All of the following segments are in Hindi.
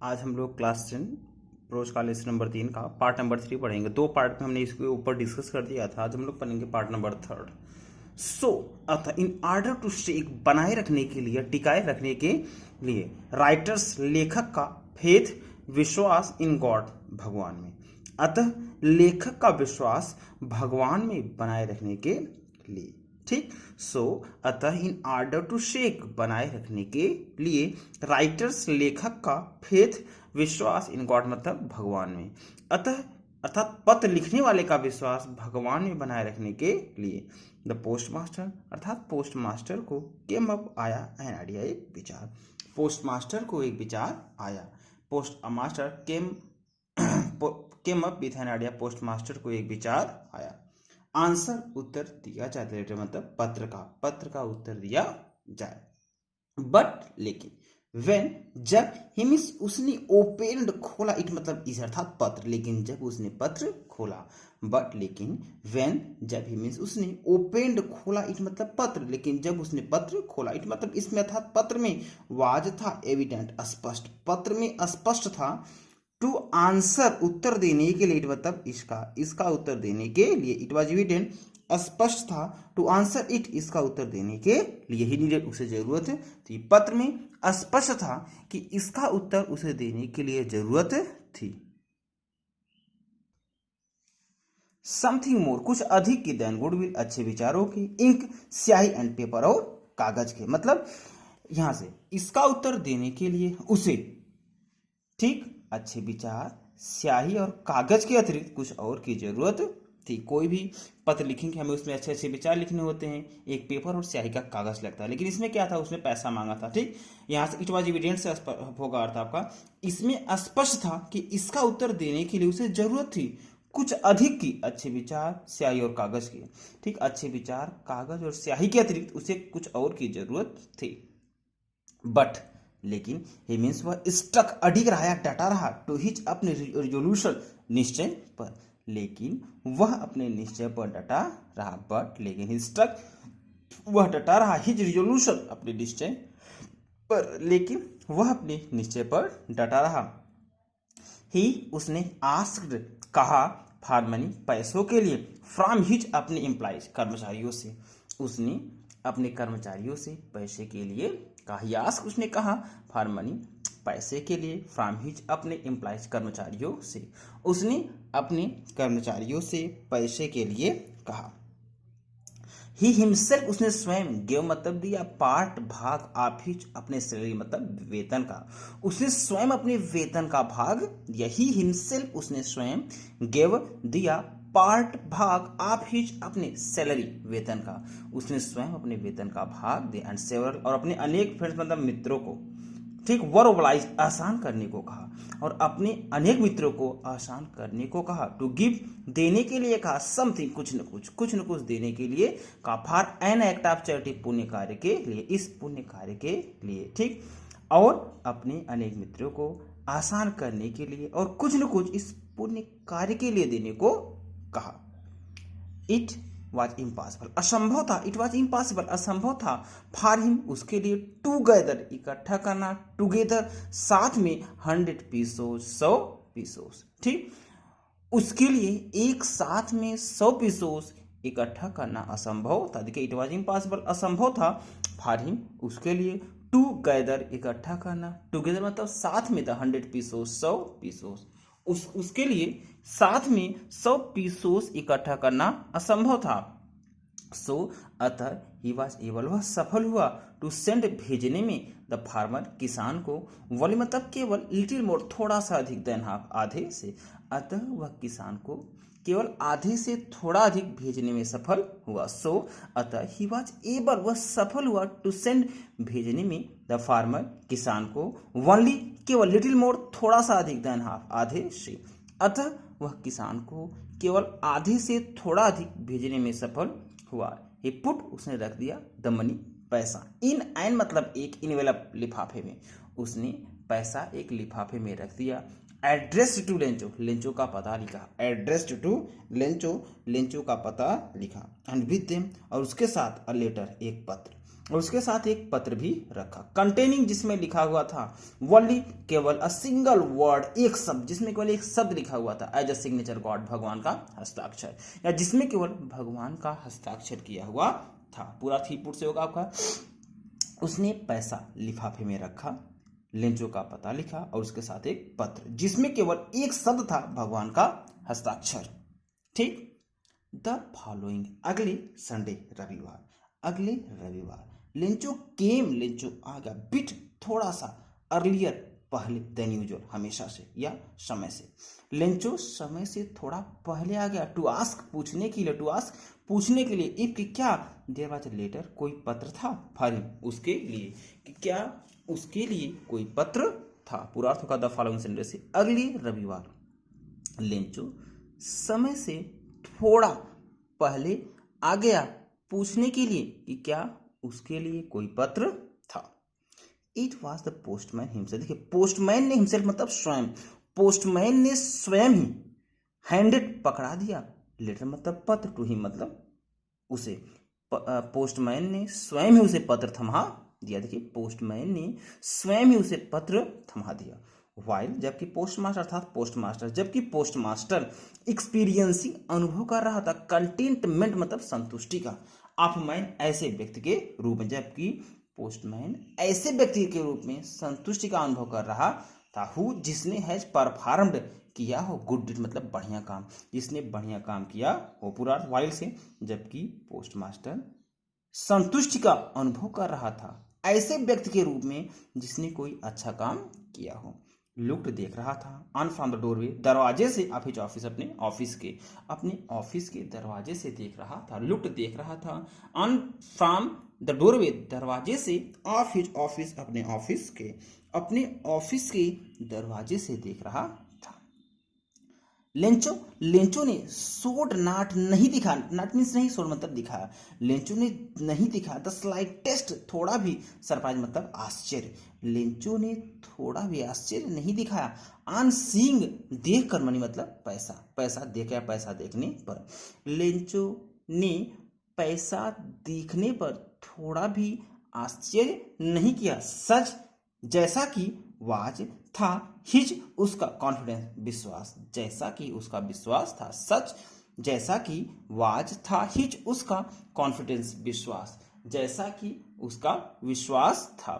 आज हम लोग क्लास 10 प्रोज का लेसन नंबर 3 का पार्ट नंबर 3 पढ़ेंगे। 2 पार्ट में हमने इसके ऊपर डिस्कस कर दिया था। आज हम लोग पढ़ेंगे पार्ट नंबर 3। अतः इन ऑर्डर टू स्टे, बनाए रखने के लिए, टिकाए रखने के लिए, राइटर्स, लेखक का फेथ, विश्वास इन गॉड, भगवान में। अतः लेखक का विश्वास भगवान में बनाए रखने के लिए, ठीक। अतः इन ऑर्डर टू शेक, बनाए रखने के लिए, राइटर्स, लेखक का फेथ, विश्वास इन गॉड मतलब भगवान में। अतः अर्थात पत्र लिखने वाले का विश्वास भगवान में बनाए रखने के लिए द पोस्ट मास्टर अर्थात पोस्ट मास्टर को केम अप आया एन आइडिया, एक विचार। पोस्ट मास्टर को एक विचार आया। Post master came up with an idea, post master को एक विचार आया। आंसर, उत्तर दिया जाए, लेटर मतलब पत्र का उत्तर दिया जाए। बट लेकिन, वेन जब, ही मीन्स उसने ओपेन्ड खोला, इट मतलब इस अर्थात पत्र, लेकिन जब उसने पत्र खोला। बट लेकिन, वेन जब, ही मीन्स उसने ओपेन्ड खोला, इट मतलब पत्र, लेकिन जब उसने पत्र खोला, इट मतलब इसमें अर्थात पत्र में वाज था एविडेंट स्पष्ट, पत्र में स्पष्ट था। टू आंसर, उत्तर देने के लिए, इट मतलब इसका उत्तर देने के लिए, इट वॉज एविडेंट स्पष्ट था। टू आंसर इट, इसका उत्तर देने के लिए, ही नीडेड, उसे जरूरत थी। पत्र में स्पष्ट था कि इसका उत्तर उसे देने के लिए जरूरत थी। समथिंग मोर, कुछ अधिक की, देन गुडविल, अच्छे विचारों की, इंक, स्याही एंड पेपर, और कागज के। मतलब यहां से इसका उत्तर देने के लिए उसे, ठीक, अच्छे विचार, स्याही और कागज के अतिरिक्त कुछ और की जरूरत थी। कोई भी पत्र लिखेंगे हमें उसमें अच्छे अच्छे विचार लिखने होते हैं, एक पेपर और स्याही का कागज लगता है। लेकिन इसमें क्या था, उसने पैसा मांगा था, ठीक। यहाँ से इट वॉज एविडेंट से होगा अर्थ आपका, इसमें स्पष्ट था कि इसका उत्तर देने के लिए उसे जरूरत थी कुछ अधिक की, अच्छे विचार, स्याही और कागज की, ठीक। अच्छे विचार, कागज और स्याही के अतिरिक्त उसे कुछ और की जरूरत थी। बट लेकिन, ही मीन्स वह स्टक, अडिग रहा या डटा रहा, टू हिच, अपने रिजोल्यूशन, निश्चय पर। लेकिन वह अपने निश्चय पर डटा रहा। बट लेकिन, ही स्टक, वह डटा रहा, हिज रिजोल्यूशन, अपने निश्चय पर, लेकिन वह अपने निश्चय पर डटा रहा। ही, उसने, आस्क्ड, कहा, फॉर मनी, पैसों के लिए, फ्रॉम हिज, अपने एम्प्लॉइज, कर्मचारियों से। उसने अपने कर्मचारियों से पैसे के लिए कहा। यास, उसने कहा, फॉर मनी, पैसे के लिए, फ्रॉम हिज, अपने एम्प्लॉइज, कर्मचारियों से। उसने अपने कर्मचारियों से पैसे के लिए कहा। ही हिमसेल्फ, उसने स्वयं, गिव मतलब दिया, पार्ट, भाग, ऑफ हिज, अपने सैलरी मतलब वेतन का। उसने स्वयं अपने वेतन का भाग दिया। ही हिमसेल्फ, उसने स्वयं, गिव दिया, पार्ट, भाग, ऑफ हिज, अपने सैलरी, वेतन का। उसने स्वयं अपने वेतन का भाग दिया। एंड सेवरल, और अपने अनेक फ्रेंड्स मतलब मित्रों को, ठीक, वर्बलाइज, आसान करने को कहा, और अपने अनेक मित्रों को आसान करने को कहा। टू गिव, देने के लिए कहा, समथिंग, कुछ न कुछ देने के लिए कहा। For an act of charity, पुण्य कार्य के लिए, इस पुण्य कार्य के लिए, ठीक। और अपने अनेक मित्रों को आसान करने के लिए और कुछ न कुछ इस पुण्य कार्य के लिए देने को कहा। इट वॉज इम्पॉसिबल, असंभव था। इट वॉज इम्पॉसिबल, असंभव था। फॉर हिम, उसके लिए, टूगेदर, इकट्ठा करना, टूगेदर, साथ में, 100 पीसोस, 100 पीसोस, ठीक। उसके लिए एक साथ में 100 पीसोस इकट्ठा करना असंभव था। देखिए, इट वॉज इम्पॉसिबल, असंभव था। फॉर हिम, उसके लिए, टूगेदर, इकट्ठा करना, टूगेदर मतलब साथ में, 100 पीसोस, 100 पीसोस, उसके लिए साथ में 100 पीसोस इकट्ठा करना असंभव था। अतः ही वॉज एबल, वह सफल हुआ, टू सेंड, भेजने में, द फार्मर, किसान को, वली मतलब केवल, लिटिल मोर, थोड़ा सा अधिक, देन हाफ, आधे से। अतः वह किसान को केवल आधे से थोड़ा अधिक भेजने में सफल हुआ। अतः ही वॉज एबल, वह सफल हुआ, टू सेंड, भेजने में, द फार्मर, किसान को, वनली, केवल, लिटिल मोर, थोड़ा सा अधिक, देन हाफ, आधे से। अतः वह किसान को केवल आधे से थोड़ा अधिक भेजने में सफल हुआ। ही पुट, उसने रख दिया, द मनी, पैसा, इन एन मतलब एक, इनवेलप, लिफाफे में। उसने पैसा एक लिफाफे में रख दिया। एड्रेस्ड टू लेंचो, लेंचो का पता लिखा। एड्रेस्ड टू लेंचो, लेंचो का पता लिखा। एंड विद देम, और उसके साथ, अ लेटर, एक पत्र। और उसके साथ एक पत्र भी रखा कंटेनिंग, जिसमें लिखा हुआ था वनली केवल अ सिंगल वर्ड, एक शब्द, जिसमें केवल एक शब्द लिखा हुआ था एज अ सिग्नेचर गॉड, भगवान का हस्ताक्षर, या जिसमें केवल भगवान का हस्ताक्षर किया हुआ था। पूरा थ्री पुट से होगा आपका। उसने पैसा लिफाफे में रखा, लेंचो का पता लिखा और उसके साथ एक पत्र जिसमें केवल एक शब्द था, भगवान का हस्ताक्षर। ठीक। द फॉलोइंग, अगले संडे, रविवार, अगले रविवार लेंचो आ गया बिट, थोड़ा सा अर्लियर, पहले देन यूजुअल, हमेशा से या समय से। लेंचो समय से थोड़ा पहले आ गया टू आस्क, पूछने के लिए, टू आस्क पूछने के लिए, इफ कि क्या, देयर वाज अ लेटर, कोई पत्र था, फॉर हिम, उसके लिए, कि क्या उसके लिए कोई पत्र था। पूरा अर्थ होगा द फॉलोइंग संडे से, अगले रविवार लेंचो समय से थोड़ा पहले आ गया पूछने के लिए कि क्या उसके लिए कोई पत्र था। It was the postman himself. देखिए पोस्टमैन ने हिमसेल्फ मतलब स्वयं, पोस्टमैन ने स्वयं ही हैंडेड पकड़ा दिया, लेटर मतलब पत्र, टू हिम मतलब उसे, पोस्टमैन ने स्वयं ही उसे पत्र थमा दिया। देखिए पोस्टमैन ने स्वयं ही उसे पत्र थमा दिया। वाइल, जबकि पोस्टमास्टर अर्थात पोस्टमास्टर, जबकि पोस्टमास्टर एक्सपीरियंसिंग अनुभव कर रहा था, कंटेंटमेंट मतलब संतुष्टि का, ऑफ मैन ऐसे व्यक्ति के रूप में, जबकि पोस्टमैन ऐसे व्यक्ति के रूप में संतुष्टि का अनुभव कर रहा था, हु जिसने हैज परफॉर्म्ड किया हो, गुड डीड मतलब बढ़िया काम, जिसने बढ़िया काम किया हो। पूरा वाइल से, जबकि पोस्टमास्टर संतुष्टि का अनुभव कर रहा था ऐसे व्यक्ति के रूप में जिसने कोई अच्छा काम किया हो। लुक्ड देख रहा था, ऑन फ्रॉम द डोरवे दरवाजे से, ऑफ हिज ऑफिस अपने ऑफिस के दरवाजे से देख रहा था। लुक्ड देख रहा था, ऑन फ्रॉम द डोरवे दरवाजे से, ऑफ हिज ऑफिस अपने ऑफिस के दरवाजे से देख रहा था। लेंचो ने सोड नाट नहीं दिखा, नाट मीन्स नहीं, सोड मतलब दिखाया, लेंचो ने नहीं दिखा द स्लाइटेस्ट, थोड़ा भी, सरप्राइज मतलब आश्चर्य, लेंचो ने थोड़ा भी आश्चर्य नहीं दिखाया, ऑन सीइंग देख कर, मनी मतलब पैसा, पैसा देखा, पैसा देखने पर, लेंचो ने पैसा देखने पर थोड़ा भी आश्चर्य नहीं किया, सच जैसा कि वाज था, हिज उसका कॉन्फिडेंस विश्वास, जैसा कि उसका विश्वास था, सच जैसा कि वाज था, हिज उसका कॉन्फिडेंस विश्वास, जैसा कि उसका विश्वास था।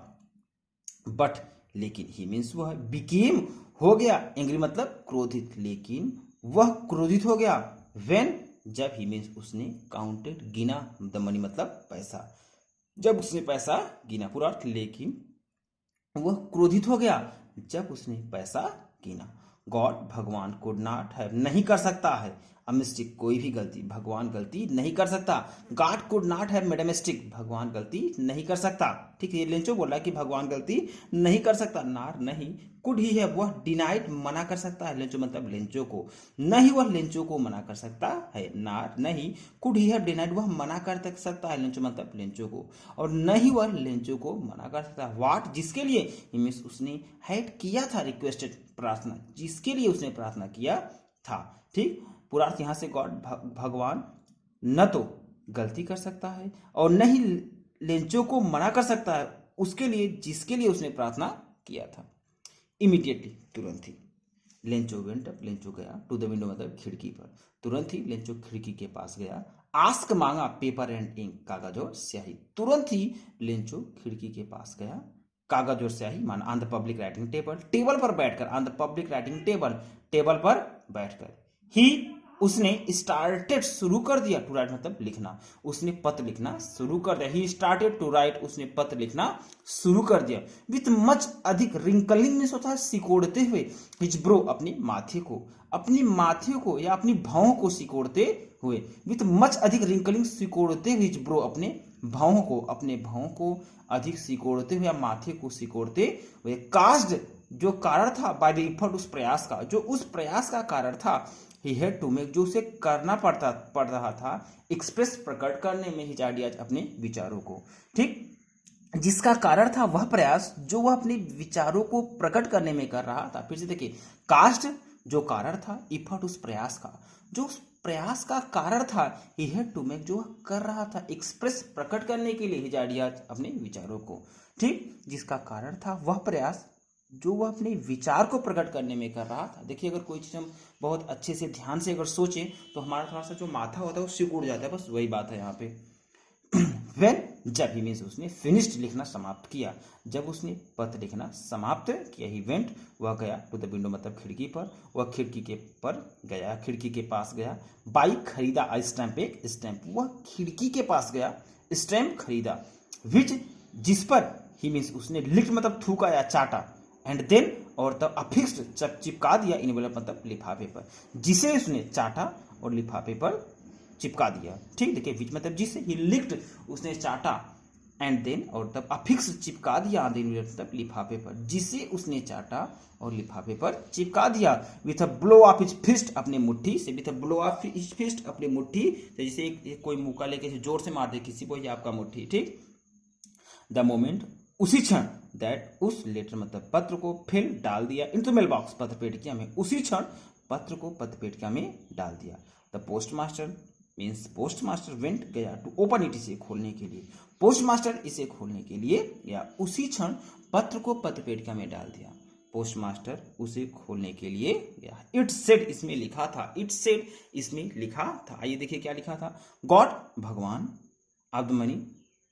बट लेकिन, ही मीन्स वह, बिकेम हो गया, एंग्री मतलब क्रोधित, लेकिन वह क्रोधित हो गया, व्हेन जब, ही मीन्स उसने काउंटेड गिना, द मनी मतलब पैसा, जब उसने पैसा गिना। पूरा अर्थ, लेकिन वह क्रोधित हो गया जब उसने पैसा गिना। गॉड भगवान कुड नॉट हैव नहीं कर सकता है, अ मिस्टेक कोई भी गलती, भगवान गलती नहीं कर सकता। God could not have made a mistake, भगवान गलती नहीं कर सकता। ठीक है, ये लेंचो बोल रहा है कि भगवान गलती नहीं कर सकता। नार नहीं, कुड ही है, वह डिनाइड मना कर सकता है, लेंचो मतलब लेंचो को, नहीं वह लेंचो को मना कर सकता है। नार नहीं, कुड ही है डिनाइड, वह मना कर सकता है, लेंचो मतलब लेंचो को, और नहीं वह लेंचो को मना कर सकता। वाट जिसके लिए, मीन्स उसने हैड किया था, रिक्वेस्टेड प्रार्थना, जिसके लिए उसने प्रार्थना किया था। ठीक, पूरा अर्थ यहाँ से गॉड भगवान न तो गलती कर सकता है और न ही लेंचो को मना कर सकता है, उसके लिए जिसके लिए उसने प्रार्थना किया था। इमीडिएटली तुरंत ही, लेंचो वेंट अप, लेंचो गया, टू द विंडो मतलब खिड़की पर, तुरंत ही लेंचो खिड़की के पास गया। आस्क मांगा, पेपर एंड इंक कागज और स्याही, तुरंत ही लेंचो खिड़की के पास गया, कागज और स्याही माना, on the public writing table, table पर बैठकर, on the public writing table, table पर बैठकर। ही उसने स्टार्टेड शुरू कर दिया, टू राइट मतलब लिखना, उसने पत्र लिखना शुरू कर दिया। ही स्टार्टेड टू राइट, उसने पत्र लिखना शुरू कर दिया। विथ मच अधिक, रिंकलिंग में होता है सिकोड़ते हुए, हिज ब्रो अपने माथे को या अपनी भावों को सिकोड़ते हुए, विथ मच अधिक रिंकलिंग सिकोड़ते हुए, हिज ब्रो अपने भावों को अधिक सिकोड़ते हुए या माथे को सिकोड़ते हुए। कास्ट जो कारण था, बाय द एफर्ट उस प्रयास का, जो उस प्रयास का कारण था, ही हैड टू मेक जो उसे करना पड़ रहा था, एक्सप्रेस प्रकट करने में, हिज आइडियाज अपने विचारों को। ठीक, जिसका कारण था वह प्रयास जो वह अपने विचारों को प्रकट करने में कर रहा था। फिर से देखिए, कास्ट जो कारण था, इफर्ट उस प्रयास का, जो उस प्रयास का कारण था, ही हैड टू मेक, जो वह कर रहा था, एक्सप्रेस, प्रकट करने के लिए, हिज आइडियाज, अपने विचारों को, ठीक, जिसका कारण था वह प्रयास जो वह अपने विचार को प्रकट करने में कर रहा था। देखिए, अगर कोई चीज़ हम बहुत अच्छे से ध्यान से अगर सोचें तो हमारा थोड़ा सा जो माथा होता है वो सिकुड़ उड़ जाता है, बस वही बात है यहाँ पे। वेन, जब, ही मीन्स उसने फिनिश्ड, लिखना समाप्त किया, जब उसने पत्र लिखना समाप्त किया, ही वेंट, वह गया, टू द विंडो मतलब खिड़की पर, वह खिड़की के पर गया, खिड़की के पास गया, बाइक खरीदा, आई स्टैम्प, एक स्टैम्प, वह खिड़की के पास गया, स्टैम्प खरीदा, विच, जिस पर, ही मीन्स उसने लिख मतलब थूका या चाटा, एंड देन, और तब अफिक्स्ड, चिपका दिया, इनवेलप मतलब लिफाफे पर, जिसे उसने चाटा और लिफाफे पर चिपका दिया, ठीक। देखिए, विच मतलब जिसे, ही लिक्ड, उसने चाटा, एंड देन, और तब अफिक्स, चिपका दिया, मतलब लिफाफे पर, जिसे उसने चाटा और लिफाफे पर चिपका दिया, with a blow of his fist, अपने मुट्ठी से, with a blow of his fist, अपने मुट्ठी, जैसे कोई मुक्का लेके जोर से मार दे किसी को, ये आपका मुट्ठी, ठीक। द मोमेंट, उसी क्षण, दैट, उस लेटर मतलब पत्र को, फिल, डाल दिया, इनटू मेल बॉक्स, पत्र पेटिका में, उसी क्षण पत्र को पत्र पेटिका में डाल दिया। The post master means post master went, गया, टू ओपन इट, इसे खोलने के लिए, पोस्ट मास्टर इसे खोलने के लिए गया, उसी क्षण पत्र को पत्र पेटिका में डाल दिया, पोस्ट मास्टर उसे खोलने के लिए गया। इट सेड, इसमें लिखा था, इट सेड, इसमें लिखा था, आइए देखिए क्या लिखा था, गॉड, भगवान, ऑफ द मनी,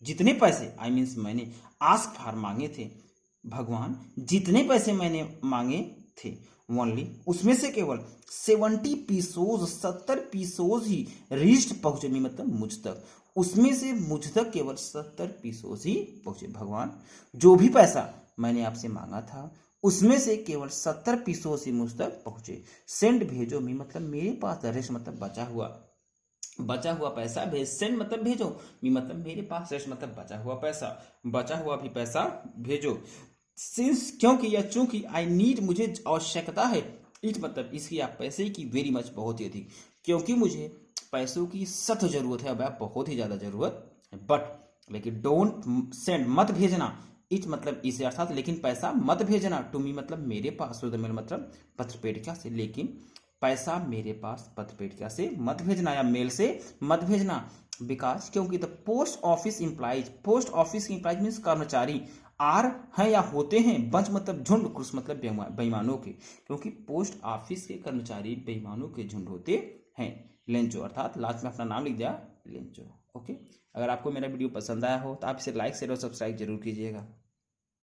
जितने पैसे, आई मीन्स मैंने, आस्क फॉर, मांगे थे, भगवान जितने पैसे मैंने मांगे थे, ओनली, उसमें से केवल 70 पीसोज, 70 पीसोज ही, रीच्ड, पहुंचे, मतलब मुझ तक, उसमें से मुझ तक केवल 70 पीसोज ही पहुंचे, भगवान जो भी पैसा मैंने आपसे मांगा था उसमें से केवल 70 पीसोज ही मुझ तक पहुंचे, सेंड, भेजो, मी मतलब मेरे पास, रेस्ट मतलब बचा हुआ पैसा, भेज, सेंड मतलब भेजो, मी मतलब मेरे पास, रेस्ट मतलब बचा हुआ भी पैसा भेजो, सिंस, क्योंकि या चूंकि, आई नीड, मुझे आवश्यकता है, इट मतलब इसकी, आप पैसे की, वेरी मच बहुत ही अधिक, क्योंकि मुझे पैसों की सख्त जरूरत है, अब बहुत ही ज्यादा जरूरत है, बट लेकिन, डोंट सेंड, मत भेजना, इट मतलब इसे, अर्थात लेकिन पैसा मत भेजना, टू मी मतलब मेरे पास, टू द मेल मतलब पत्र पेटिका से, लेकिन पैसा मेरे पास पत्र पेटिका से मत भेजना, या मेल से मत भेजना, बिकॉज, क्योंकि, the post office implies, post office implies means कर्मचारी, आर हैं या होते हैं, बंच मतलब झुंड, क्रुस मतलब बेईमानों के, क्योंकि पोस्ट ऑफिस के कर्मचारी बेईमानों के झुंड होते हैं, लेंचो, अर्थात लास्ट में अपना नाम लिख दिया, लेंचो, ओके। अगर आपको मेरा वीडियो पसंद आया हो तो आप इसे लाइक, शेयर और सब्सक्राइब जरूर कीजिएगा।